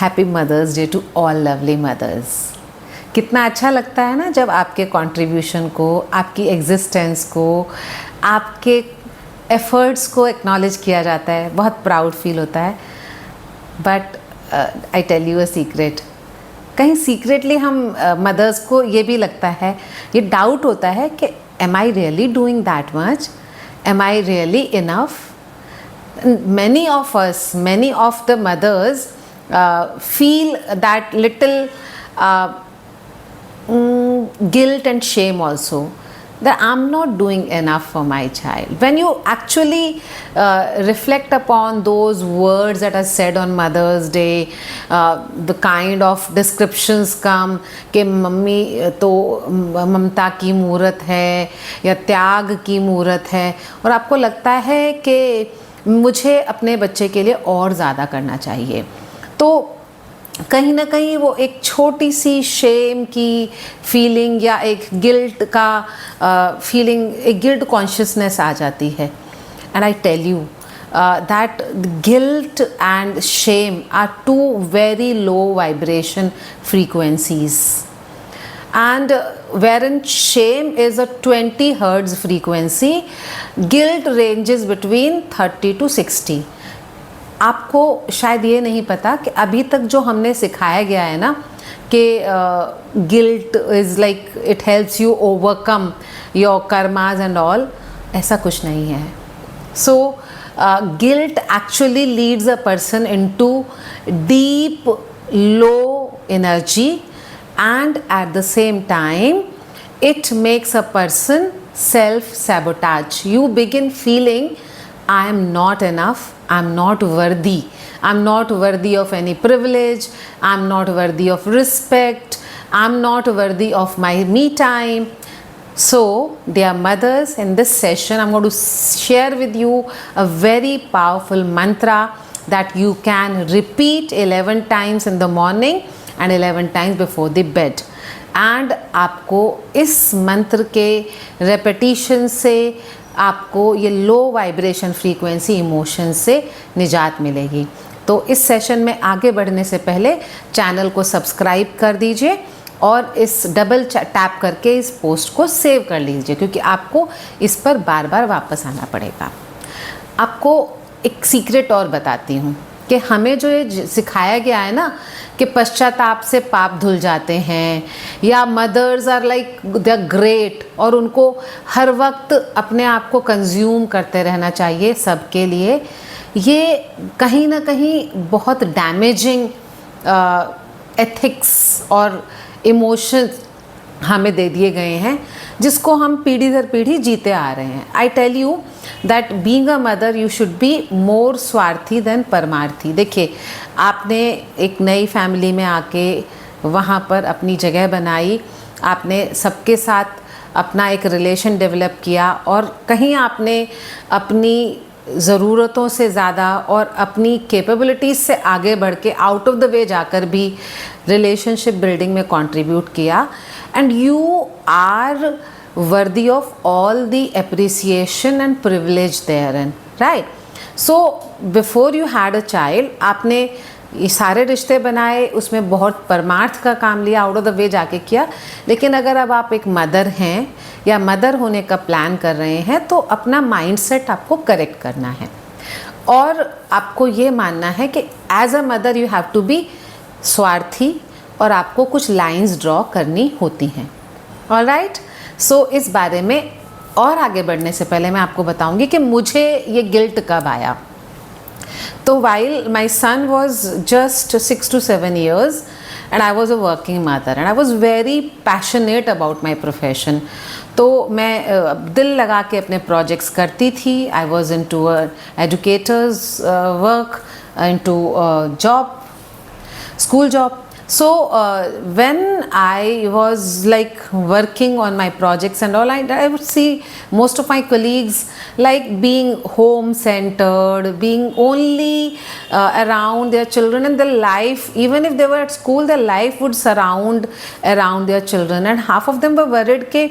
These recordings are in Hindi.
Happy mother's day to all lovely mothers. कितना अच्छा लगता है ना जब आपके कंट्रीब्यूशन को, आपकी एग्जिस्टेंस को, आपके एफर्ट्स को एक्नॉलेज किया जाता है, बहुत प्राउड फील होता है। But I tell you a secret, कहीं सीक्रेटली हम मदर्स को ये भी लगता है, ये डाउट होता है कि am I really doing that much, am I really enough. Many of us, many of the mothers feel that little guilt and shame also, that I'm not doing enough for my child. When you actually reflect upon those words that are said on Mother's Day, the kind of descriptions come कि मम्मी तो ममता की मूरत है या त्याग की मूरत है, और आपको लगता है कि मुझे अपने बच्चे के लिए और ज़्यादा करना चाहिए, तो कहीं ना कहीं वो एक छोटी सी शेम की फीलिंग या एक गिल्ट का फीलिंग, एक गिल्ट कॉन्शियसनेस आ जाती है। And I tell you that guilt and shame are two very low vibration frequencies, and wherein shame is a 20 hertz frequency, guilt ranges between 30 to 60। आपको शायद ये नहीं पता कि अभी तक जो हमने सिखाया गया है ना कि guilt is like it helps you overcome your karmas and all, ऐसा कुछ नहीं है। So guilt actually leads a person into deep low energy, and at the same time it makes a person self-sabotage. You begin feeling I am not enough, I'm not worthy, I'm not worthy of any privilege, I'm not worthy of respect, I'm not worthy of my me time. So dear mothers, in this session I'm going to share with you a very powerful mantra that you can repeat 11 times in the morning and 11 times before the bed। and आपको इस मंत्र के रेपिटिशन से आपको ये लो वाइब्रेशन फ्रीक्वेंसी इमोशन से निजात मिलेगी। तो इस सेशन में आगे बढ़ने से पहले चैनल को सब्सक्राइब कर दीजिए और इस डबल टैप करके इस पोस्ट को सेव कर लीजिए, क्योंकि आपको इस पर बार बार वापस आना पड़ेगा। आपको एक सीक्रेट और बताती हूँ कि हमें जो ये सिखाया गया है ना कि पश्चाताप से पाप धुल जाते हैं, या mothers are like they are great, और उनको हर वक्त अपने आप को कंज्यूम करते रहना चाहिए सबके लिए, ये कहीं ना कहीं बहुत डैमेजिंग एथिक्स और इमोशंस हमें दे दिए गए हैं, जिसको हम पीढ़ी दर पीढ़ी जीते आ रहे हैं। I tell you that being a mother you should be more स्वार्थी देन परमार्थी। देखिए, आपने एक नई फैमिली में आके वहाँ पर अपनी जगह बनाई, आपने सबके साथ अपना एक रिलेशन डेवलप किया, और कहीं आपने अपनी ज़रूरतों से ज़्यादा और अपनी कैपेबिलिटीज़ से आगे बढ़ के आउट ऑफ द वे जाकर भी रिलेशनशिप बिल्डिंग में कंट्रीब्यूट किया, and you are worthy of all the appreciation and privilege therein, right? So before you had a child, आपने ये सारे रिश्ते बनाए, उसमें बहुत परमार्थ का काम लिया, आउट ऑफ द वे जाके किया, लेकिन अगर अब आप एक मदर हैं या मदर होने का प्लान कर रहे हैं, तो अपना माइंडसेट आपको करेक्ट करना है, और आपको ये मानना है कि as a mother you have to be स्वार्थी, और आपको कुछ लाइंस ड्रॉ करनी होती हैं। ऑलराइट, सो इस बारे में और आगे बढ़ने से पहले मैं आपको बताऊंगी कि मुझे ये गिल्ट कब आया। तो while my son was just 6 to 7 years and I was a working mother and I was very passionate about my profession. तो मैं दिल लगा के अपने प्रोजेक्ट्स करती थी। I was into educators work, into job, school job. So when I was like working on my projects and all, I would see most of my colleagues like being home centered, being only around their children, and their life, even if they were at school, their life would surround around their children, and half of them were worried कि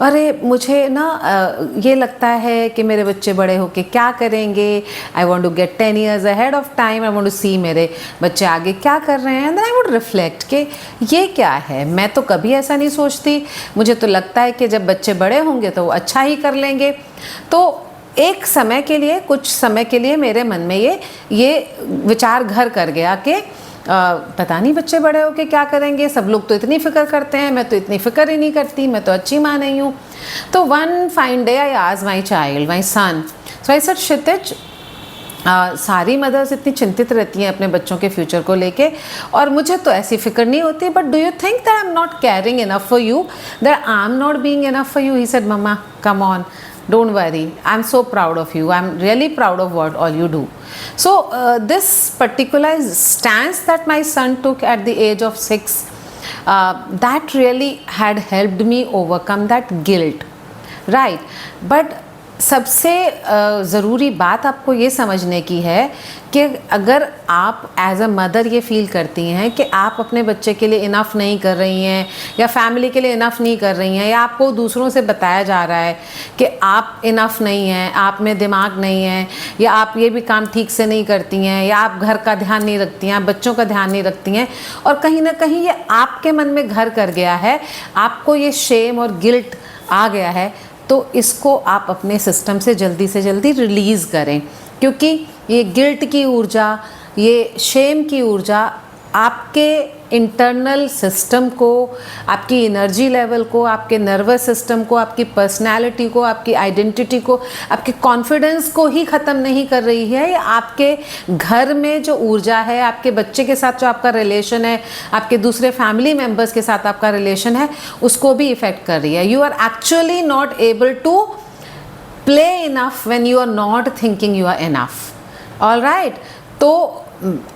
अरे मुझे ना ये लगता है कि मेरे बच्चे बड़े होके क्या करेंगे, I want to get 10 years ahead of time, I want to see मेरे बच्चे आगे क्या कर रहे हैं, एंड आई वुड रिफ्लेक्ट कि ये क्या है। मैं तो कभी ऐसा नहीं सोचती, मुझे तो लगता है कि जब बच्चे बड़े होंगे तो वो अच्छा ही कर लेंगे। तो एक समय के लिए, कुछ समय के लिए मेरे मन में ये विचार घर कर गया कि पता नहीं बच्चे बड़े होके क्या करेंगे, सब लोग तो इतनी फ़िक्र करते हैं, मैं तो इतनी फ़िक्र ही नहीं करती, मैं तो अच्छी माँ नहीं हूँ। तो one fine day I asked my child, my son, so I said Kshitij, सारी मदर्स इतनी चिंतित रहती हैं अपने बच्चों के फ्यूचर को लेके, और मुझे तो ऐसी फ़िक्र नहीं होती, but do you think that I am not caring enough for you, that I am not being enough for you? He said, मम्मा come on, don't worry, I'm so proud of you, I'm really proud of what all you do. So this particular stance that my son took at the age of 6, that really had helped me overcome that guilt, right? But सबसे ज़रूरी बात आपको ये समझने की है कि अगर आप एज अ मदर ये फील करती हैं कि आप अपने बच्चे के लिए इनफ नहीं कर रही हैं, या फैमिली के लिए इनफ नहीं कर रही हैं, या आपको दूसरों से बताया जा रहा है कि आप इनफ नहीं हैं, आप में दिमाग नहीं है, या आप ये भी काम ठीक से नहीं करती हैं, या आप घर का ध्यान नहीं रखती हैं, आप बच्चों का ध्यान नहीं रखती हैं, और कहीं ना कहीं ये आपके मन में घर कर गया है, आपको ये शेम और गिल्ट आ गया है, तो इसको आप अपने सिस्टम से जल्दी रिलीज़ करें, क्योंकि ये गिल्ट की ऊर्जा, ये शेम की ऊर्जा आपके इंटरनल सिस्टम को, आपकी एनर्जी लेवल को, आपके नर्वस सिस्टम को, आपकी पर्सनैलिटी को, आपकी आइडेंटिटी को, आपके कॉन्फिडेंस को ही ख़त्म नहीं कर रही है, या आपके घर में जो ऊर्जा है, आपके बच्चे के साथ जो आपका रिलेशन है, आपके दूसरे फैमिली मेम्बर्स के साथ आपका रिलेशन है, उसको भी इफ़ेक्ट कर रही है। You are actually not able to play enough when you are not thinking you are enough. All right, तो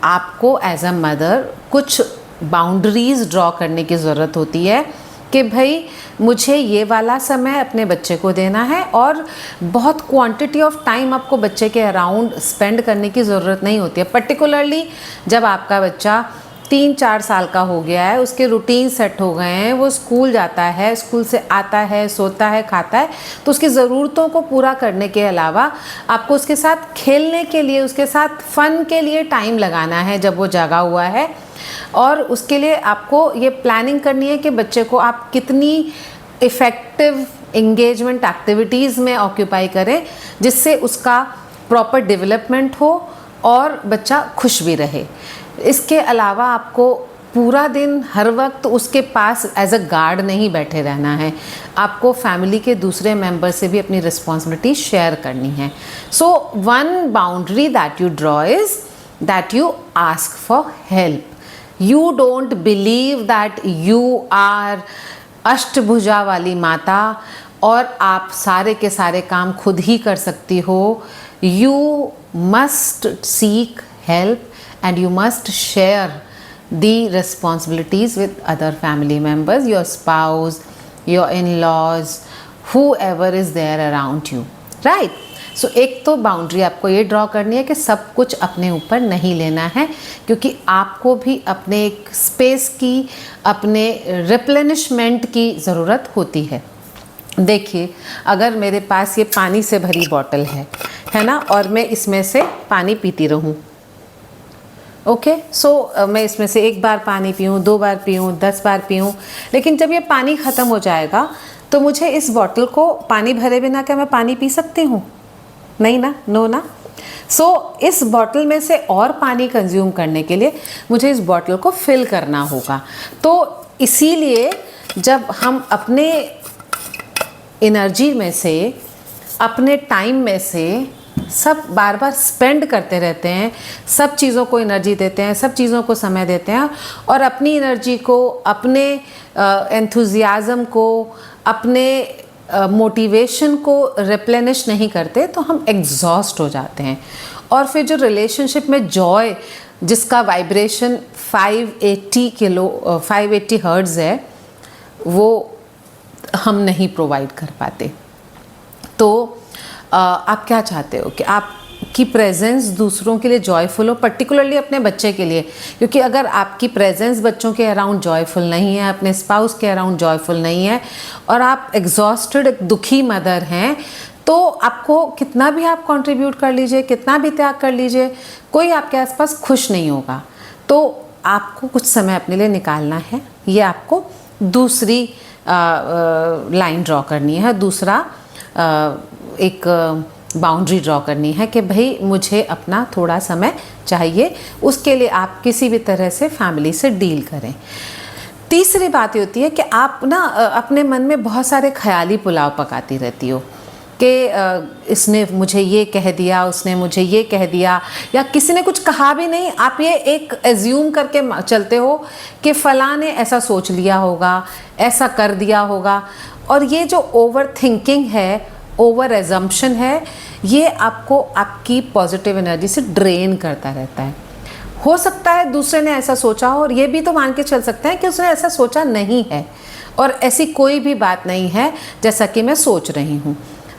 आपको एज अ मदर कुछ बाउंड्रीज़ ड्रॉ करने की ज़रूरत होती है कि भाई मुझे ये वाला समय अपने बच्चे को देना है, और बहुत क्वांटिटी ऑफ टाइम आपको बच्चे के अराउंड स्पेंड करने की ज़रूरत नहीं होती है। पर्टिकुलरली जब आपका बच्चा 3-4 साल का हो गया है, उसके रूटीन सेट हो गए हैं, वो स्कूल जाता है, स्कूल से आता है, सोता है, खाता है, तो उसकी ज़रूरतों को पूरा करने के अलावा आपको उसके साथ खेलने के लिए, उसके साथ फ़न के लिए टाइम लगाना है जब वो जागा हुआ है। और उसके लिए आपको ये प्लानिंग करनी है कि बच्चे को आप कितनी इफ़ेक्टिव एंगेजमेंट एक्टिविटीज़ में ऑक्यूपाई करें, जिससे उसका प्रॉपर डेवलपमेंट हो और बच्चा खुश भी रहे। इसके अलावा आपको पूरा दिन हर वक्त उसके पास एज अ गार्ड नहीं बैठे रहना है, आपको फैमिली के दूसरे मेंबर से भी अपनी रिस्पॉन्सिबिलिटी शेयर करनी है। So one boundary that you draw is that you ask for help. You don't believe that you are अष्टभुजा वाली माता और आप सारे के सारे काम खुद ही कर सकती हो। You must seek help and you must share the responsibilities with other family members, your spouse, your in-laws, whoever is there around you, right? So एक तो बाउंड्री आपको ये ड्रॉ करनी है कि सब कुछ अपने ऊपर नहीं लेना है, क्योंकि आपको भी अपने एक स्पेस की, अपने रिप्लेनिशमेंट की ज़रूरत होती है। देखिए, अगर मेरे पास ये पानी से भरी बॉटल है ना, और मैं इसमें से पानी पीती रहूँ, ओके, सो मैं इसमें से 1 बार पानी पीऊँ, 2 बार पीऊँ, 10 बार पीऊँ, लेकिन जब ये पानी ख़त्म हो जाएगा तो मुझे इस बॉटल को पानी भरे बिना क्या मैं पानी पी सकती हूँ? नहीं ना, नो ना। सो इस बॉटल में से और पानी कंज्यूम करने के लिए मुझे इस बॉटल को फिल करना होगा। तो इसीलिए जब हम अपने एनर्जी में से, अपने टाइम में से सब बार बार स्पेंड करते रहते हैं, सब चीज़ों को एनर्जी देते हैं, सब चीज़ों को समय देते हैं, और अपनी एनर्जी को, अपने एंथुजियाज़म को, अपने मोटिवेशन को रिप्लेनिश नहीं करते, तो हम एग्जॉस्ट हो जाते हैं। और फिर जो रिलेशनशिप में जॉय, जिसका वाइब्रेशन 580 हर्ट्ज़ है, वो हम नहीं प्रोवाइड कर पाते। तो आप क्या चाहते हो कि आप आपकी प्रेजेंस दूसरों के लिए जॉयफुल हो, पर्टिकुलरली अपने बच्चे के लिए, क्योंकि अगर आपकी प्रेजेंस बच्चों के अराउंड जॉयफुल नहीं है, अपने स्पाउस के अराउंड जॉयफुल नहीं है, और आप एग्जॉस्टेड, एक दुखी मदर हैं, तो आपको कितना भी आप कंट्रीब्यूट कर लीजिए, कितना भी त्याग कर लीजिए, कोई आपके आसपास खुश नहीं होगा। तो आपको कुछ समय अपने लिए निकालना है, ये आपको दूसरी लाइन ड्रॉ करनी है, दूसरा एक बाउंड्री ड्रॉ करनी है कि भाई मुझे अपना थोड़ा समय चाहिए, उसके लिए आप किसी भी तरह से फैमिली से डील करें। तीसरी बात ये होती है कि आप ना अपने मन में बहुत सारे ख्याली पुलाव पकाती रहती हो कि इसने मुझे ये कह दिया, उसने मुझे ये कह दिया, या किसी ने कुछ कहा भी नहीं, आप ये एक एज्यूम करके चलते हो कि फ़लाँ ने ऐसा सोच लिया होगा, ऐसा कर दिया होगा। और ये जो ओवर थिंकिंग है, ओवर एजम्पशन है, ये आपको आपकी पॉजिटिव एनर्जी से ड्रेन करता रहता है। हो सकता है दूसरे ने ऐसा सोचा हो, और ये भी तो मान के चल सकते हैं कि उसने ऐसा सोचा नहीं है, और ऐसी कोई भी बात नहीं है जैसा कि मैं सोच रही हूँ।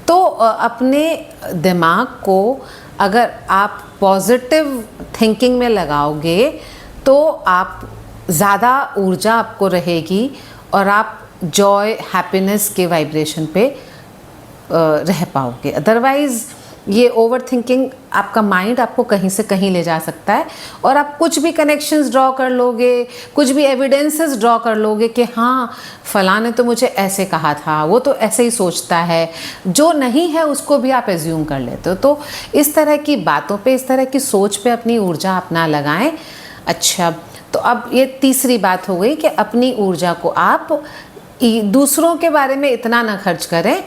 तो अपने दिमाग को अगर आप पॉजिटिव थिंकिंग में लगाओगे तो आप ज़्यादा ऊर्जा आपको रहेगी, और आप जॉय, हैप्पीनेस के वाइब्रेशन पे रह पाओगे। अदरवाइज़ ये ओवर थिंकिंग, आपका माइंड आपको कहीं से कहीं ले जा सकता है, और आप कुछ भी कनेक्शंस ड्रॉ कर लोगे, कुछ भी एविडेंसेस ड्रॉ कर लोगे कि हाँ फलां ने तो मुझे ऐसे कहा था, वो तो ऐसे ही सोचता है, जो नहीं है उसको भी आप एज्यूम कर लेते हो। तो इस तरह की बातों पे, इस तरह की सोच पे अपनी ऊर्जा अपना लगाएं। अच्छा, तो अब ये तीसरी बात हो गई कि अपनी ऊर्जा को आप दूसरों के बारे में इतना ना खर्च करें,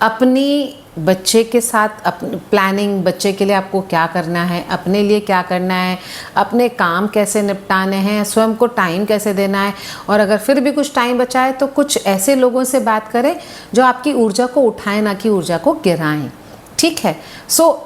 अपनी बच्चे के साथ अपनी प्लानिंग, बच्चे के लिए आपको क्या करना है, अपने लिए क्या करना है, अपने काम कैसे निपटाने हैं, स्वयं को टाइम कैसे देना है, और अगर फिर भी कुछ टाइम बचा है तो कुछ ऐसे लोगों से बात करें जो आपकी ऊर्जा को उठाएं, ना कि ऊर्जा को गिराएं। ठीक है।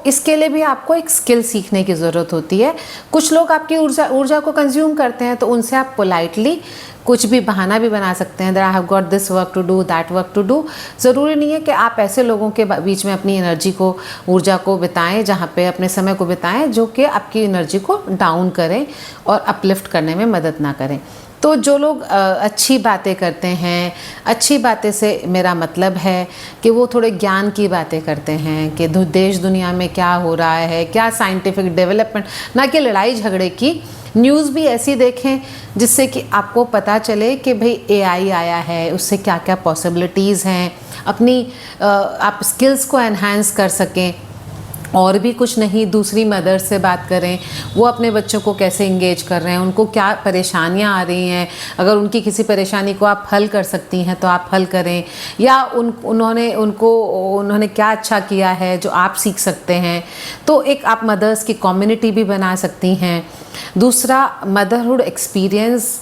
इसके लिए भी आपको एक स्किल सीखने की ज़रूरत होती है। कुछ लोग आपकी ऊर्जा को कंज्यूम करते हैं, तो उनसे आप पोलाइटली कुछ भी बहाना भी बना सकते हैं, that I have got this work to do, that work to do. ज़रूरी नहीं है कि आप ऐसे लोगों के बीच में अपनी एनर्जी को, ऊर्जा को बिताएं, जहाँ पे अपने समय को बिताएं जो कि आपकी एनर्जी को डाउन करें और अपलिफ्ट करने में मदद ना करें। तो जो लोग अच्छी बातें करते हैं, अच्छी बातें से मेरा मतलब है कि वो थोड़े ज्ञान की बातें करते हैं कि देश दुनिया में क्या हो रहा है, क्या साइंटिफिक डेवलपमेंट, ना कि लड़ाई झगड़े की। न्यूज़ भी ऐसी देखें जिससे कि आपको पता चले कि भाई एआई आया है, उससे क्या क्या पॉसिबिलिटीज़ हैं, अपनी आप स्किल्स को एनहांस कर सकें। और भी कुछ नहीं, दूसरी मदर से बात करें, वो अपने बच्चों को कैसे इंगेज कर रहे हैं, उनको क्या परेशानियां आ रही हैं, अगर उनकी किसी परेशानी को आप हल कर सकती हैं तो आप हल करें, या उन्होंने क्या अच्छा किया है जो आप सीख सकते हैं। तो एक आप मदर्स की कम्युनिटी भी बना सकती हैं। दूसरा, motherhood experience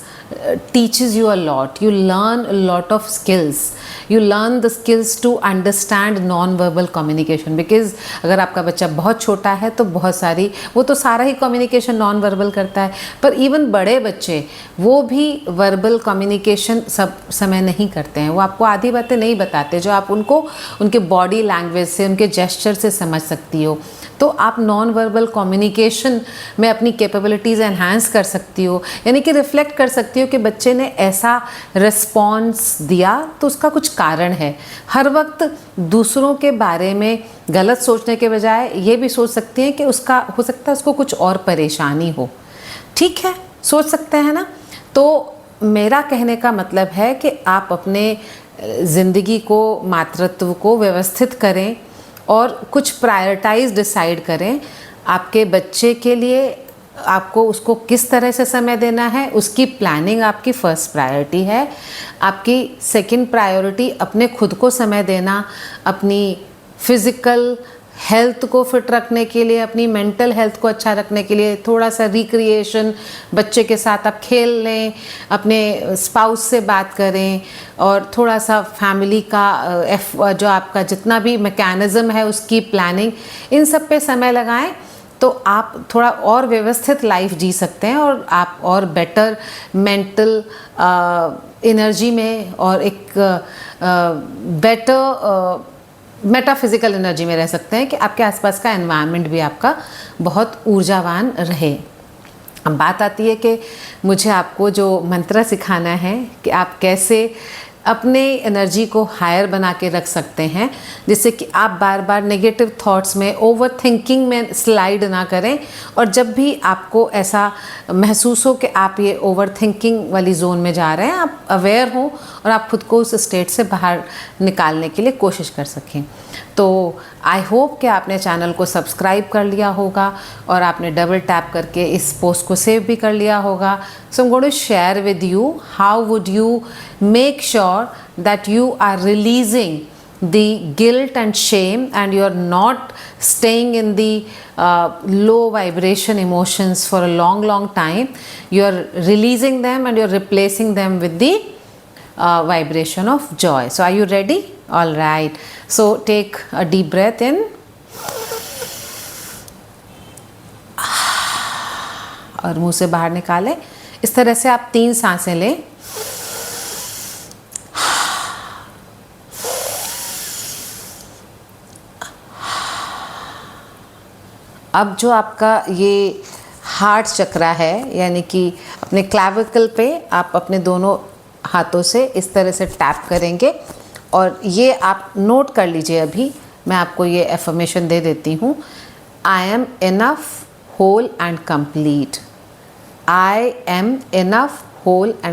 teaches you a lot. You learn a lot of skills. You learn the skills to understand non-verbal communication, because अगर आपका बच्चा बहुत छोटा है तो बहुत सारी, वो तो सारा ही कम्युनिकेशन नॉन वर्बल करता है, पर इवन बड़े बच्चे वो भी वर्बल कम्युनिकेशन सब समय नहीं करते हैं। वो आपको आधी बातें नहीं बताते जो आप उनको उनके बॉडी लैंग्वेज से, उनके जेस्चर से समझ सकती हो। तो आप नॉन वर्बल कम्युनिकेशन में अपनी कैपेबिलिटीज़ एनहांस कर सकती हो, यानी कि रिफ्लेक्ट कर सकती हो कि बच्चे ने ऐसा रिस्पॉन्स दिया तो उसका कुछ कारण है। हर वक्त दूसरों के बारे में गलत सोचने के बजाय ये भी सोच सकती हैं कि उसका हो सकता है उसको कुछ और परेशानी हो। ठीक है, सोच सकते हैं ना। तो मेरा कहने का मतलब है कि आप अपने ज़िंदगी को, मातृत्व को व्यवस्थित करें और कुछ प्रायोरिटाइज डिसाइड करें। आपके बच्चे के लिए आपको उसको किस तरह से समय देना है, उसकी प्लानिंग आपकी फर्स्ट प्रायोरिटी है। आपकी सेकंड प्रायोरिटी अपने खुद को समय देना, अपनी फिज़िकल हेल्थ को फिट रखने के लिए, अपनी मेंटल हेल्थ को अच्छा रखने के लिए थोड़ा सा रिक्रिएशन, बच्चे के साथ आप खेल लें, अपने स्पाउस से बात करें, और थोड़ा सा फैमिली का जो आपका जितना भी मैकेनिज़्म है उसकी प्लानिंग, इन सब पे समय लगाएं। तो आप थोड़ा और व्यवस्थित लाइफ जी सकते हैं, और आप और बेटर मेंटल एनर्जी में और एक बेटर मेटाफिजिकल एनर्जी में रह सकते हैं कि आपके आसपास का एनवायरनमेंट भी आपका बहुत ऊर्जावान रहे। अब बात आती है कि मुझे आपको जो मंत्र सिखाना है कि आप कैसे अपने एनर्जी को हायर बना के रख सकते हैं, जिससे कि आप बार बार नेगेटिव थॉट्स में, ओवर थिंकिंग में स्लाइड ना करें। और जब भी आपको ऐसा महसूस हो कि आप ये ओवर थिंकिंग वाली जोन में जा रहे हैं, आप अवेयर हों और आप खुद को उस स्टेट से बाहर निकालने के लिए कोशिश कर सकें। तो आई होप कि आपने चैनल को सब्सक्राइब कर लिया होगा और आपने डबल टैप करके इस पोस्ट को सेव भी कर लिया होगा। So I am going to share with you how would you make sure that you are releasing the guilt and shame and you are not staying in the low vibration emotions for a long time. You are releasing them and you are replacing them with the vibration of joy. So are you ready? All right, so take a deep breath in और मुंह से बाहर निकालें। इस तरह से आप 3 सांसें लें। अब जो आपका ये हार्ट चक्रा है, यानी कि अपने क्लैविकल पे आप अपने दोनों हाथों से इस तरह से टैप करेंगे और ये आप नोट कर लीजिए। अभी मैं आपको ये एफर्मेशन दे देती हूँ। I am enough, whole and complete. I am enough, whole and